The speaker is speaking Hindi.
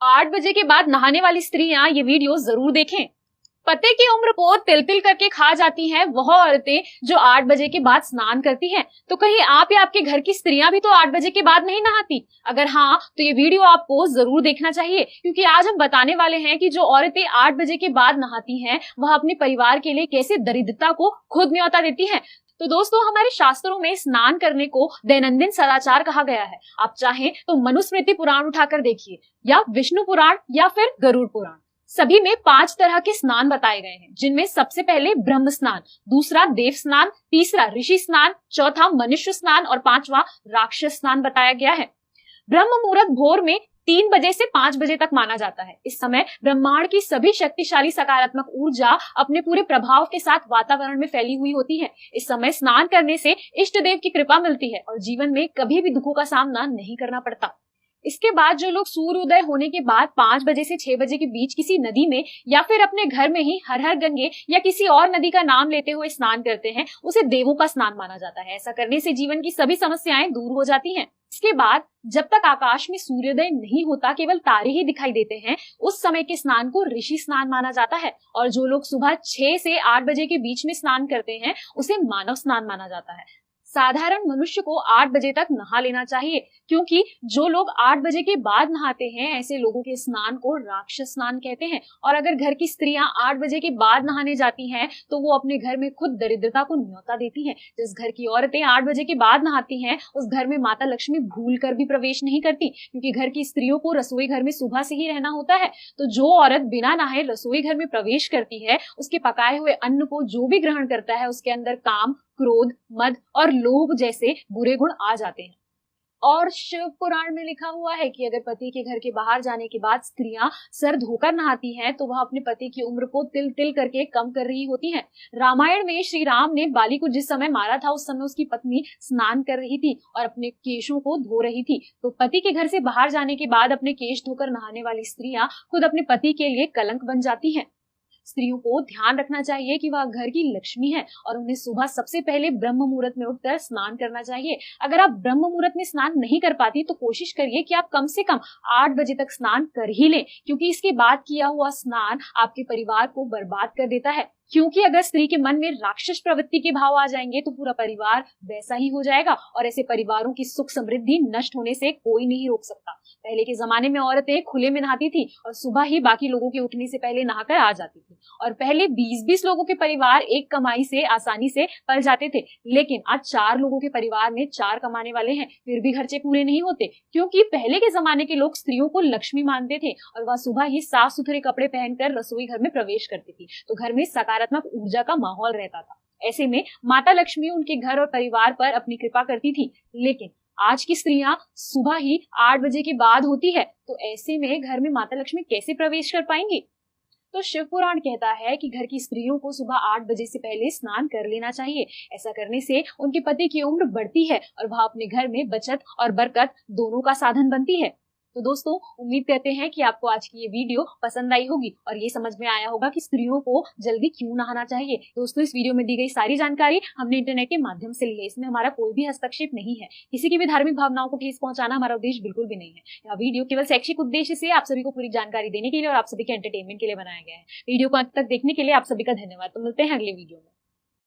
8 बजे के बाद नहाने वाली स्त्रियां ये वीडियो जरूर देखें। पति की उम्र को तिल तिल करके खा जाती हैं वह औरतें जो 8 बजे के बाद स्नान करती हैं। तो कहीं आप या आपके घर की स्त्रियां भी तो 8 बजे के बाद नहीं नहाती? अगर हाँ, तो ये वीडियो आपको जरूर देखना चाहिए, क्योंकि आज हम बताने वाले हैं कि जो औरतें 8 बजे के बाद नहाती हैं वह अपने परिवार के लिए कैसे दरिद्रता को खुद न्योता देती हैं। तो दोस्तों, हमारे शास्त्रों में स्नान करने को दैनंदिन सदाचार कहा गया है। आप चाहें तो मनुस्मृति पुराण उठाकर देखिए, या विष्णु पुराण, या फिर गरुड़ पुराण। सभी में 5 तरह के स्नान बताए गए हैं, जिनमें सबसे पहले ब्रह्म स्नान, दूसरा देव स्नान, तीसरा ऋषि स्नान, चौथा मनुष्य स्नान और 5वां राक्षस स्नान बताया गया है। ब्रह्म मुहूर्त भोर में 3 बजे से 5 बजे तक माना जाता है। इस समय ब्रह्मांड की सभी शक्तिशाली सकारात्मक ऊर्जा अपने पूरे प्रभाव के साथ वातावरण में फैली हुई होती है। इस समय स्नान करने से इष्ट देव की कृपा मिलती है और जीवन में कभी भी दुखों का सामना नहीं करना पड़ता। इसके बाद जो लोग सूर्योदय होने के बाद 5 बजे से 6 बजे के बीच किसी नदी में या फिर अपने घर में ही हर हर गंगे या किसी और नदी का नाम लेते हुए स्नान करते हैं, उसे देवों का स्नान माना जाता है। ऐसा करने से जीवन की सभी समस्याएं दूर हो जाती हैं। इसके बाद जब तक आकाश में सूर्योदय नहीं होता, केवल तारे ही दिखाई देते हैं, उस समय के स्नान को ऋषि स्नान माना जाता है। और जो लोग सुबह 6 से 8 बजे के बीच में स्नान करते हैं, उसे मानव स्नान माना जाता है। साधारण मनुष्य को 8 बजे तक नहा लेना चाहिए, क्योंकि जो लोग 8 बजे के बाद नहाते हैं, ऐसे लोगों के स्नान को राक्षस स्नान कहते हैं। और अगर घर की स्त्रियां 8 बजे के बाद नहाने जाती हैं, तो वो अपने घर में खुद दरिद्रता को न्योता देती हैं। जिस घर की औरतें 8 बजे के बाद नहाती हैं, उस घर में माता लक्ष्मी भूल कर भी प्रवेश नहीं करती, क्योंकि घर की स्त्रियों को रसोई घर में सुबह से ही रहना होता है। तो जो औरत बिना नहाए रसोई घर में प्रवेश करती है, उसके पकाए हुए अन्न को जो भी ग्रहण करता है, उसके अंदर काम, क्रोध, मद और लोभ जैसे बुरे गुण आ जाते हैं। और शिव पुराण में लिखा हुआ है कि अगर पति के घर के बाहर जाने के बाद स्त्रियां सर धोकर नहाती हैं, तो वह अपने पति की उम्र को तिल तिल करके कम कर रही होती हैं। रामायण में श्री राम ने बाली को जिस समय मारा था, उस समय उसकी पत्नी स्नान कर रही थी और अपने केशों को धो रही थी। तो पति के घर से बाहर जाने के बाद अपने केश धोकर नहाने वाली स्त्रियां खुद अपने पति के लिए कलंक बन जाती हैं। स्त्रियों को ध्यान रखना चाहिए कि वह घर की लक्ष्मी है और उन्हें सुबह सबसे पहले ब्रह्म मुहूर्त में उठकर स्नान करना चाहिए। अगर आप ब्रह्म मुहूर्त में स्नान नहीं कर पाती, तो कोशिश करिए कि आप कम से कम 8 बजे तक स्नान कर ही लें, क्योंकि इसके बाद किया हुआ स्नान आपके परिवार को बर्बाद कर देता है। क्योंकि अगर स्त्री के मन में राक्षस प्रवृत्ति के भाव आ जाएंगे, तो पूरा परिवार वैसा ही हो जाएगा और ऐसे परिवारों की सुख समृद्धि नष्ट होने से कोई नहीं रोक सकता। पहले के जमाने में औरतें खुले में नहाती थी और सुबह ही बाकी लोगों के उठने से पहले नहाकर आ जाती थी। और पहले 20-20 लोगों के परिवार एक कमाई से आसानी से पल जाते थे, लेकिन आज 4 लोगों के परिवार में 4 कमाने वाले हैं, फिर भी खर्चे पूरे नहीं होते, क्योंकि पहले के जमाने के लोग स्त्रियों को लक्ष्मी मानते थे और वह सुबह ही साफ सुथरे कपड़े पहनकर रसोई घर में प्रवेश करती थी। तो घर में सकारात्मक ऊर्जा का माहौल रहता था। ऐसे में माता लक्ष्मी उनके घर और परिवार पर अपनी कृपा करती थी। लेकिन आज की स्त्रियां सुबह ही 8 बजे के बाद होती है, तो ऐसे में घर में माता लक्ष्मी कैसे प्रवेश कर पाएंगी? तो शिव पुराण कहता है कि घर की स्त्रियों को सुबह 8 बजे से पहले स्नान कर लेना चाहिए। ऐसा करने से उनके पति की उम्र बढ़ती है और वह अपने घर में बचत और बरकत दोनों का साधन बनती है। तो दोस्तों, उम्मीद करते हैं कि आपको आज की ये वीडियो पसंद आई होगी और ये समझ में आया होगा कि स्त्रियों को जल्दी क्यों नहाना चाहिए। दोस्तों, इस वीडियो में दी गई सारी जानकारी हमने इंटरनेट के माध्यम से ली है। इसमें हमारा कोई भी हस्तक्षेप नहीं है। किसी की भी धार्मिक भावनाओं को ठेस पहुंचाना हमारा उद्देश्य बिल्कुल भी नहीं है। यह वीडियो केवल शैक्षिक उद्देश्य से आप सभी को पूरी जानकारी देने के लिए और आप सभी के एंटरटेनमेंट के लिए बनाया गया है। वीडियो को अंत तक देखने के लिए आप सभी का धन्यवाद। तो मिलते हैं अगले वीडियो में।